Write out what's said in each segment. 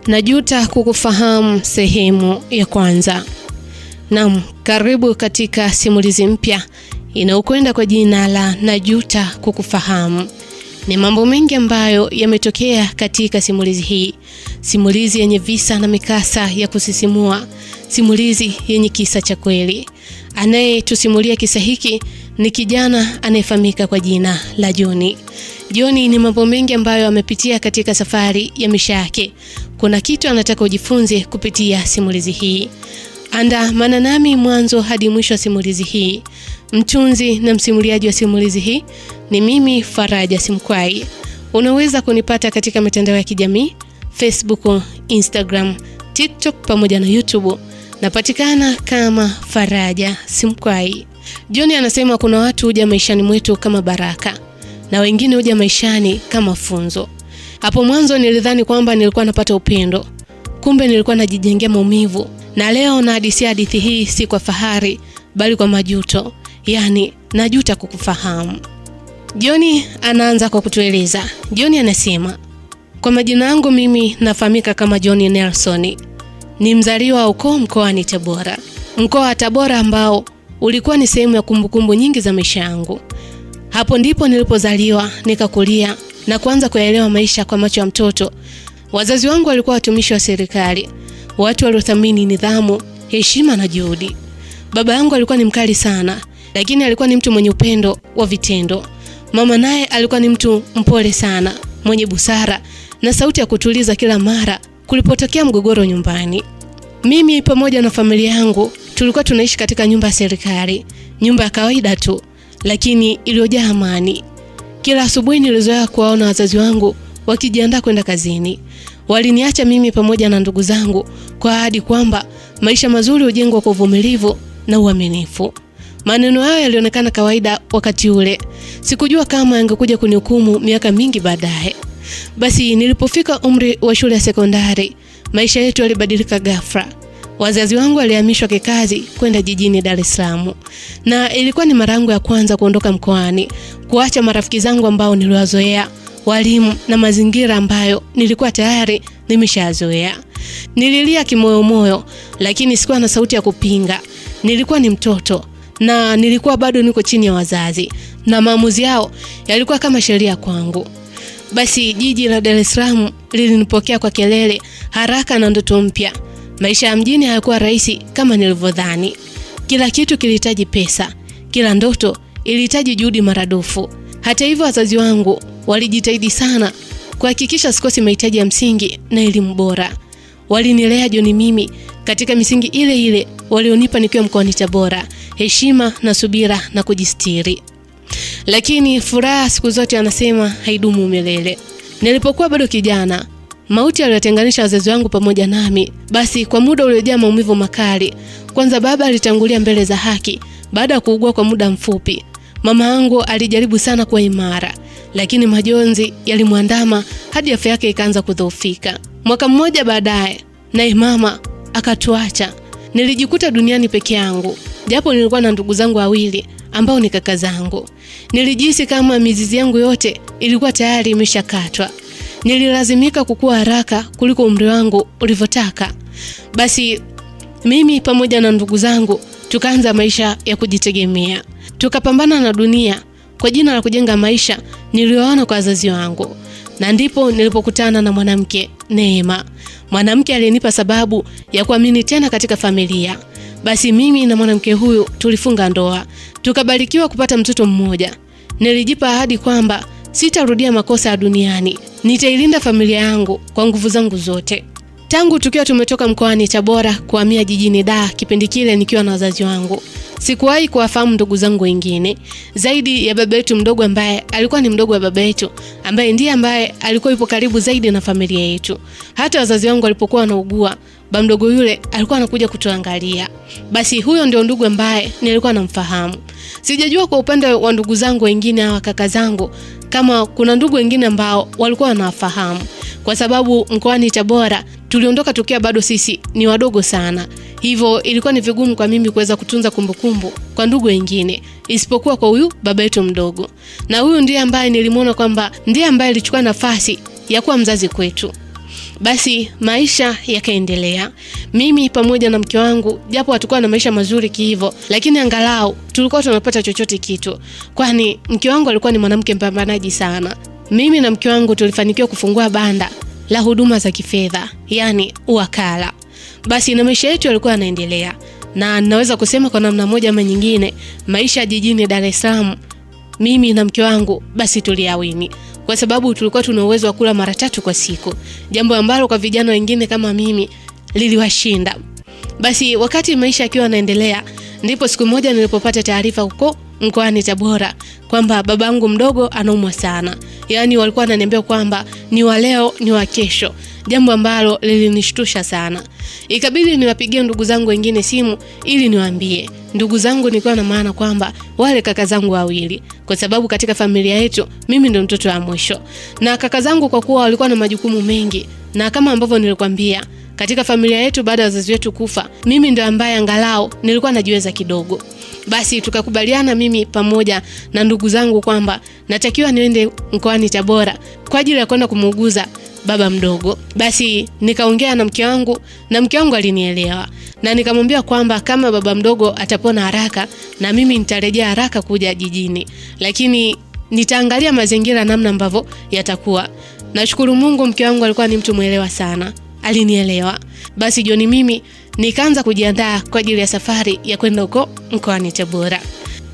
Najuta kukufahamu sehemu ya kwanza. Naam, karibu katika simulizi mpya inayokwenda kwa jina la Najuta kukufahamu. Ni mambo mengi ambayo yametokea katika simulizi hii. Simulizi yenye visa na mikasa ya kusisimua. Simulizi yenye kisa cha kweli. Anayetusimulia kisa hiki ni kijana anayefahamika kwa jina la Johnny. Johnny ni mambo mengi ambayo amepitia katika safari ya maisha yake. Kuna kitu anataka ujifunze kupitia simulizi hii. Andamana nami mwanzo hadi mwisho wa simulizi hii. Mtunzi na msimuliaji wa simulizi hii ni mimi Faraja Simkwai. Unaweza kunipata katika mitandao ya kijamii, Facebook, Instagram, TikTok pamoja na YouTube. Napatikana kama Faraja Simkwai. Johnny anasema kuna watu huja maishani mwetu kama baraka na wengine huja maishani kama funzo. Hapo mwanzo nilidhani kwamba nilikuwa napata upendo. Kumbe nilikuwa najijengea maumivu. Na leo nahadithia hadithi hii si kwa fahari bali kwa majuto. Yani najuta kukufahamu. Johnny anaanza kwa kutueleza. Johnny anasema, kwa majina yangu mimi nafahamika kama Johnny Nelson. Ni mzaliwa huko mkoani Tabora. Mkoa wa Tabora ambao ulikuwa ni sehemu ya kumbukumbu nyingi za maisha yangu. Hapo ndipo nilipozaliwa, nikakulia na kuanza kuelewa maisha kwa macho ya mtoto. Wazazi wangu walikuwa watumishi wa serikali, watu waliothamini nidhamu, heshima na juhudi. Baba yangu alikuwa ni mkali sana, lakini alikuwa ni mtu mwenye upendo wa vitendo. Mama naye alikuwa ni mtu mpole sana, mwenye busara na sauti ya kutuliza kila mara kulipotokea mgogoro nyumbani. Mimi pamoja na familia yangu tulikuwa tunaishi katika nyumba ya serikali, nyumba ya kawaida tu, lakini iliyojaa amani. Kila asubuhi nilizoea kuwaona wazazi wangu wakijiandaa kwenda kazini. Waliniacha mimi pamoja na ndugu zangu kwa ahadi kwamba maisha mazuri hujengwa kwa uvumilivu na uaminifu. Maneno hayo yalionekana kawaida wakati ule. Sikujua kama yangekuja kunihukumu miaka mingi baadaye. Basi nilipofika umri wa shule ya sekondari, maisha yetu yalibadilika ghafla. Wazazi wangu walihamishwa kikazi kwenda jijini Dar es Salaam. Na ilikuwa ni mara yangu ya kwanza kuondoka mkoani, kuacha marafiki zangu ambao niliwazoea, walimu na mazingira ambayo nilikuwa tayari nimeshazoea. Nililia kimoyomoyo, lakini sikuwa na sauti ya kupinga. Nilikuwa ni mtoto na nilikuwa bado niko chini ya wazazi, na maamuzi yao yalikuwa kama sheria kwangu. Basi jiji la Dar es Salaam lilinipokea kwa kelele, haraka na ndoto mpya. Maisha ya mjini hayakuwa rahisi kama nilivyodhani. Kila kitu kilihitaji pesa, kila ndoto ilihitaji juhudi maradufu. Hata hivyo wazazi wangu walijitahidi sana kuhakikisha sikosi mahitaji ya msingi na elimu bora. Walinilea Johnny mimi katika misingi ile ile walionipa nikiwa mkoani Tabora, heshima na subira na kujistiri. Lakini furaha siku zote anasema haidumu milele. Nilipokuwa bado kijana, mauti yaliyotenganisha wazazi wangu pamoja nami. Basi kwa muda uliojaa maumivu makali. Kwanza baba alitangulia mbele za haki baada ya kuugua kwa muda mfupi. Mama yangu alijaribu sana kuwa imara, lakini majonzi yalimwandama hadi afya yake ikaanza kudhoofika. Mwaka mmoja baadaye, naye mama akatuacha. Nilijikuta duniani peke yangu, japo nilikuwa na ndugu zangu wawili ambao ni kaka zangu. Nilijihisi kama mizizi yangu yote ilikuwa tayari imeshakatwa. Nililazimika kukua haraka kuliko umri wangu ulivyotaka. Basi mimi pamoja na ndugu zangu tukaanza maisha ya kujitegemea. Tukapambana na dunia kwa jina la kujenga maisha niliyoona kwa wazazi wangu. Na ndipo nilipokutana na mwanamke, Neema. Mwanamke aliyenipa sababu ya kuamini tena katika familia. Basi mimi na mwanamke huyu tulifunga ndoa. Tukabarikiwa kupata mtoto mmoja. Nilijipa ahadi kwamba sitarudia makosa ya duniani. Nitailinda familia yangu kwa nguvu zangu zote. Tangu tukiwa tumetoka mkoani Tabora kuhamia jijini Dar, kipindi kile nikiwa na wazazi wangu, sikuwahi kuwafahamu ndugu zangu wengine zaidi ya baba yetu mdogo ambaye alikuwa ni mdogo wa baba yetu, ambaye ndiye ambaye alikuwa yupo karibu zaidi na familia yetu. Hata wazazi wangu walipokuwa wanaugua, baba mdogo yule alikuwa anakuja kutuangalia. Basi huyo ndio ndugu ambaye nilikuwa namfahamu. Sijajua kwa upande wa ndugu zangu wengine au kaka zangu kama kuna ndugu wengine ambao walikuwa wanafahamu, kwa sababu mkoani Tabora tuliondoka tukiwa bado sisi ni wadogo sana. Hivyo ilikuwa ni vigumu kwa mimi kuweza kutunza kumbukumbu kwa ndugu wengine isipokuwa kwa huyu baba yetu mdogo. Na huyu ndiye ambaye nilimuona kwamba ndiye ambaye alichukua nafasi ya kuwa mzazi kwetu. Basi maisha yakaendelea. Mimi pamoja na mke wangu, japo hatukuwa na maisha mazuri kihivyo, lakini angalau tulikuwa tunapata chochote kitu. Kwani mke wangu alikuwa ni mwanamke mpambanaji sana. Mimi na mke wangu tulifanikiwa kufungua banda la huduma za kifedha, yani uwakala. Basi na maisha yetu yalikuwa yanaendelea. Na naweza kusema kwa namna moja ama nyingine, maisha jijini Dar es Salaam, mimi na mke wangu basi tuliawini. Kwa sababu tulikuwa tuna uwezo wa kula mara 3 kwa siku. Jambo ambalo kwa vijana wengine kama mimi liliwashinda. Basi wakati maisha yakiwa yanaendelea, ndipo siku moja nilipopata taarifa huko mkoani Tabora kwamba babangu mdogo anaumwa sana. Yaani walikuwa wananiambia kwamba ni wa leo ni wa kesho. Jambo ambalo lilinishtusha sana. Ikabidi niwapigie ndugu zangu wengine simu ili niwaambie. Ndugu zangu nilikuwa na maana kwamba wale kaka zangu wawili, kwa sababu katika familia yetu mimi ndo mtoto wa mwisho. Na kaka zangu kwa kuwa walikuwa na majukumu mengi, na kama ambavyo nilikwambia, katika familia yetu baada ya wazazi wetu kufa, mimi ndo ambaye angalau nilikuwa najiweza kidogo. Basi tukakubaliana mimi pamoja na ndugu zangu kwamba natakiwa niende mkoani Tabora kwa ajili ya kwenda kumuuguza baba mdogo. Basi nikaongea na mke wangu, na mke wangu alinielewa. Na nikamwambia kwamba kama baba mdogo atapona haraka, na mimi nitarejea haraka kuja jijini. Lakini nitaangalia mazingira namna ambavyo yatakuwa. Nashukuru Mungu, mke wangu alikuwa ni mtu mwelewa sana. Alinielewa. Basi jioni mimi nikaanza kujiandaa kwa ajili ya safari ya kwenda huko mkoani Tabora.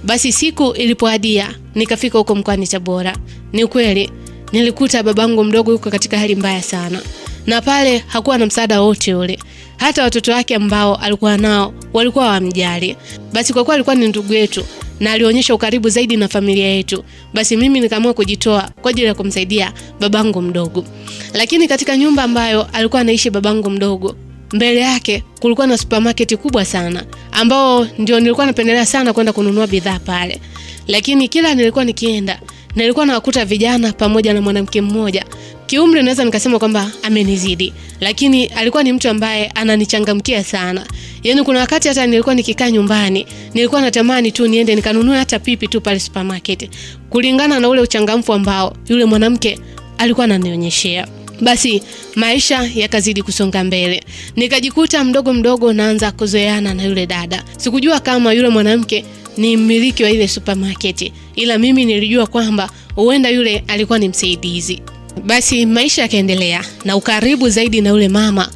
Basi siku ilipoadia, nikafika huko mkoani Tabora. Ni ukweli nilikuta babangu mdogo yuko katika hali mbaya sana. Na pale hakuwa na msaada wote ule. Hata watoto wake ambao alikuwa nao walikuwa hawamjali. Basi kwa kuwa alikuwa ni ndugu yetu na alionyesha ukaribu zaidi na familia yetu, basi mimi nikaamua kujitoa kwa ajili ya kumsaidia babangu mdogo. Lakini katika nyumba ambayo alikuwa anaishi babangu mdogo, mbele yake kulikuwa na supermarket kubwa sana, ambao ndio nilikuwa napendelea sana kwenda kununua bidhaa pale. Lakini kila nilikuwa nikienda, nilikuwa nawakuta vijana pamoja na mwanamke mmoja. Kiumri naweza nikasema kwamba amenizidi, lakini alikuwa ni mtu ambaye ananichangamkia sana. Yaani kuna wakati hata nilikuwa nikikaa nyumbani, nilikuwa natamani tu niende nikanunue hata pipi tu pale supermarket, kulingana na ule uchangamfu ambao yule mwanamke alikuwa ananionyeshea. Basi maisha yakazidi kusonga mbele. Nikajikuta mdogo mdogo naanza kuzoeana na yule dada. Sikujua kama yule mwanamke ni mmiliki wa ile supermarket, ila mimi nilijua kwamba huenda yule alikuwa ni msaidizi. Basi maisha yakaendelea na ukaribu zaidi na yule mama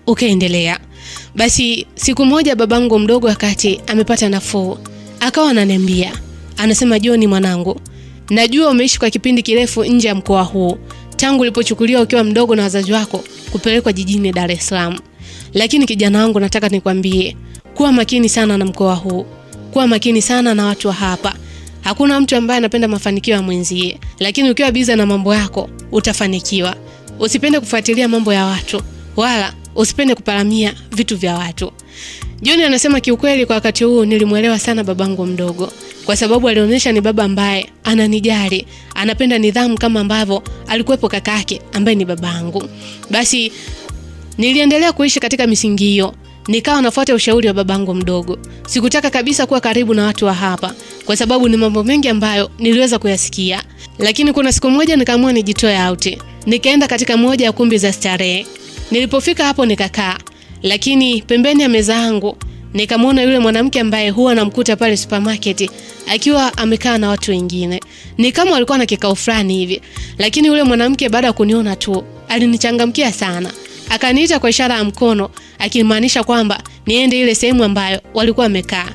ukaendelea. Basi siku moja babangu mdogo wakati amepata nafuu, akawa ananiambia, anasema, "John mwanangu, najua umeishi kwa kipindi kirefu nje ya mkoa huu, tangu ulipochukuliwa ukiwa mdogo na wazazi wako kupelekwa jijini Dar es Salaam. Lakini kijana wangu, nataka nikwambie, kuwa makini sana na mkoa huu. Kuwa makini sana na watu wa hapa. Hakuna mtu ambaye anapenda mafanikio ya mwenzie, lakini ukiwa biza na mambo yako utafanikiwa. Usipende kufuatilia mambo ya watu, wala usipende kuparamia vitu vya watu." John anasema kiukweli kwa wakati huu nilimuelewa sana babangu mdogo, kwa sababu alionyesha ni baba ambaye ananijali, anapenda nidhamu kama ambavyo alikuwepo kakake ambaye ni babangu. Basi niliendelea kuishi katika misingi hiyo. Nikawa nafuata ushauri wa babangu mdogo. Sikutaka kabisa kuwa karibu na watu wa hapa, kwa sababu ni mambo mengi ambayo niliweza kuyasikia. Lakini kuna siku moja nikaamua nijitoe out. Nikaenda katika moja ya kumbi za starehe. Nilipofika hapo nikakaa, lakini pembeni ya meza yangu nikamwona yule mwanamke ambaye huwa namkuta pale supermarket akiwa amekaa na watu wengine. Ni kama walikuwa na kikao fulani hivi. Lakini yule mwanamke baada ya kuniona tu alinichangamkia sana. Akaniita kwa ishara ya mkono, akimaanisha kwamba niende ile sehemu ambayo walikuwa wamekaa.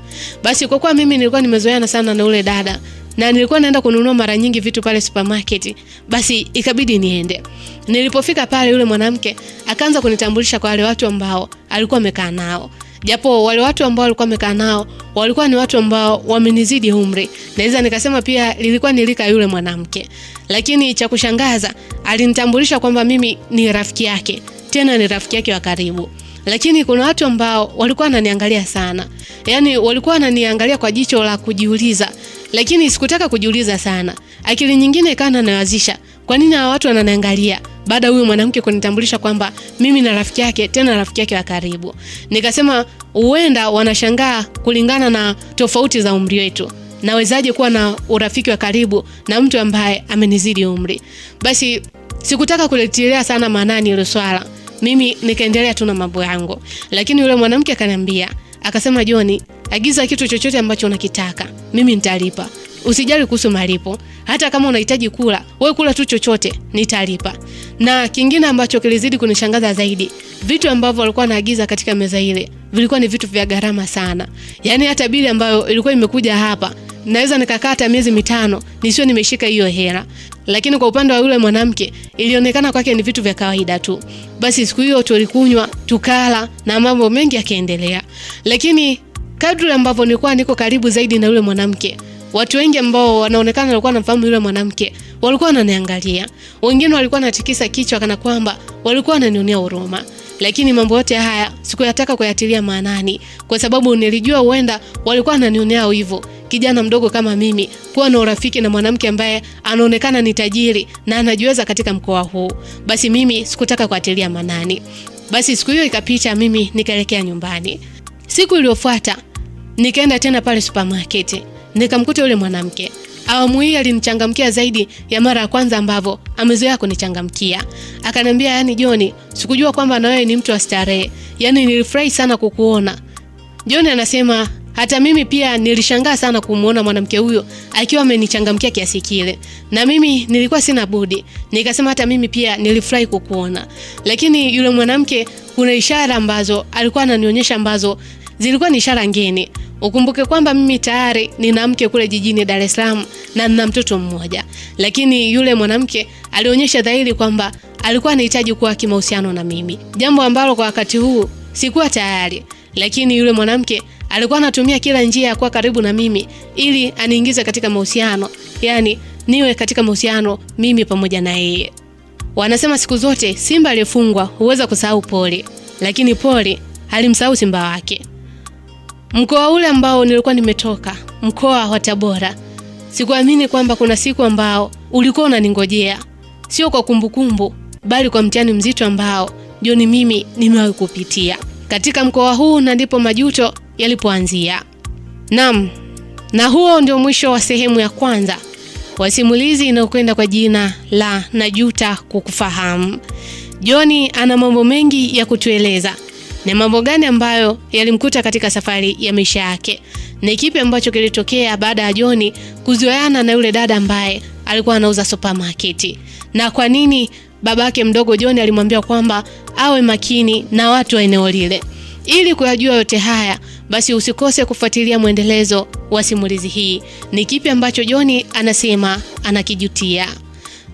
Basi kwa kuwa mimi nilikuwa nimezoeana sana na ule dada, na nilikuwa naenda kununua mara nyingi vitu pale supermarket, basi ikabidi niende. Nilipofika pale yule mwanamke akaanza kunitambulisha kwa wale watu ambao alikuwa amekaa nao. Japo wale watu ambao walikuwa wamekaa nao walikuwa ni watu ambao wamenizidi umri. Naweza nikasema pia lilikuwa ni lika yule mwanamke. Lakini cha kushangaza, alinitambulisha kwamba mimi ni rafiki yake, tena ni rafiki yake wa karibu. Lakini kuna watu ambao walikuwa wananiangalia sana. Yaani walikuwa wananiangalia kwa jicho la kujiuliza, lakini sikutaka kujiuliza sana. Akili nyingine ikawa inawazisha, kwa nini hao watu wananiangalia baada huyu mwanamke kunitambulisha kwamba mimi na rafiki yake, tena rafiki yake wa karibu. Nikasema huenda wanashangaa kulingana na tofauti za umri wetu. Nawezaje kuwa na urafiki wa karibu na mtu ambaye amenizidi umri? Basi sikutaka kuletilia sana maanani ile swala. mimi nikaendelea tu na mambo yangu. Lakini yule mwanamke akaniambia, akasema, John, agiza kitu chochote ambacho unakitaka, mimi nitalipa. Usijali kuhusu malipo. Hata kama unahitaji kula, wewe kula tu chochote, nitalipa. Na kingine ambacho kilizidi kunishangaza zaidi, vitu ambavyo walikuwa wanaagiza katika meza ile vilikuwa ni vitu vya gharama sana. Yaani hata bili ambayo ilikuwa imekuja hapa, naweza nikakata miezi 5 nisiwe nimeshika hiyo hela. Lakini kwa upande wa yule mwanamke ilionekana kwake ni vitu vya kawaida tu. Basi siku hiyo tulikunywa, tukala na mambo mengi yakaendelea. Lakini kadri ambavyo nilikuwa niko karibu zaidi na yule mwanamke, watu wengi ambao wanaonekana walikuwa wanafahamu yule mwanamke walikuwa wananiangalia. Wengine walikuwa wanatikisa kichwa kana kwamba walikuwa wananionea huruma. Lakini mambo yote haya sikuyataka kuyatilia maanani, kwa sababu nilijua huenda walikuwa wananionea hivyo. Kijana mdogo kama mimi kuwa na urafiki na mwanamke ambaye anaonekana ni tajiri na anajiweza katika mkoa huu, basi mimi sikutaka kuatilia maanani. Basi siku hiyo ikapita, mimi nikaelekea nyumbani. Siku iliyofuata nikaenda tena pale supermarket, nikamkuta yule mwanamke. Awamu hii alinichangamkia zaidi ya mara ya kwanza ambavyo amezoea kunichangamkia. Akaniambia, yani John, sikujua kwamba na wewe ni mtu wa starehe. Yani nilifurahi sana kukuona. John anasema hata mimi pia nilishangaa sana kumuona mwanamke huyo akiwa amenichangamkia kiasi kile. Na mimi nilikuwa sina budi, nikasema hata mimi pia nilifurahi kukuona. Lakini yule mwanamke kuna ishara ambazo alikuwa ananionyesha ambazo zilikuwa ni ishara ngeni. Ukumbuke kwamba mimi tayari nina mke kule jijini Dar es Salaam na nina mtoto mmoja. Lakini yule mwanamke alionyesha dhahiri kwamba alikuwa anahitaji kuwa kimahusiano na mimi. Jambo ambalo kwa wakati huu sikuwa tayari. Lakini yule mwanamke alikuwa anatumia kila njia ya kuwa karibu na mimi ili aniingize katika mahusiano. Yani niwe katika mahusiano mimi pamoja na yeye. Wanasema siku zote simba aliyefungwa huweza kusahau pori, lakini pori halimsahau simba wake. Mkoa ule ambao nilikuwa nimetoka, mkoa wa Tabora, sikuamini kwamba kuna siku ambao ulikuwa unaningojea. Sio kwa kumbukumbu, bali kwa mtihani mzito ambao ndio ni mimi nimewahi kupitia katika mkoa huu, na ndipo majuto yalipoanzia. Naam, na huo ndio mwisho wa sehemu ya kwanza wa simulizi inayokwenda kwa jina la Najuta Kukufahamu. John ana mambo mengi ya kutueleza. Ni mambo gani ambayo yalimkuta katika safari ya maisha yake? Ni kipi ambacho kilitokea baada ya John kuzoeana na yule dada ambaye alikuwa anauza supermarket? Na kwa nini babake mdogo John alimwambia kwamba awe makini na watu wa eneo lile? Ili kujua yote haya, basi usikose kufuatilia muendelezo wa simulizi hii. Ni kipi ambacho John anasema anakijutia?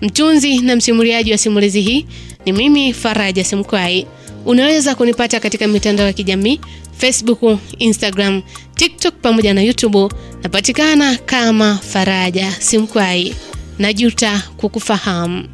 Mtunzi na msimuliaji wa simulizi hii ni mimi Faraja Simkwai. Unaweza kunipata katika mitandao ya kijamii Facebook, Instagram, TikTok pamoja na YouTube. Napatikana kama Faraja Simkwai. Najuta Kukufahamu.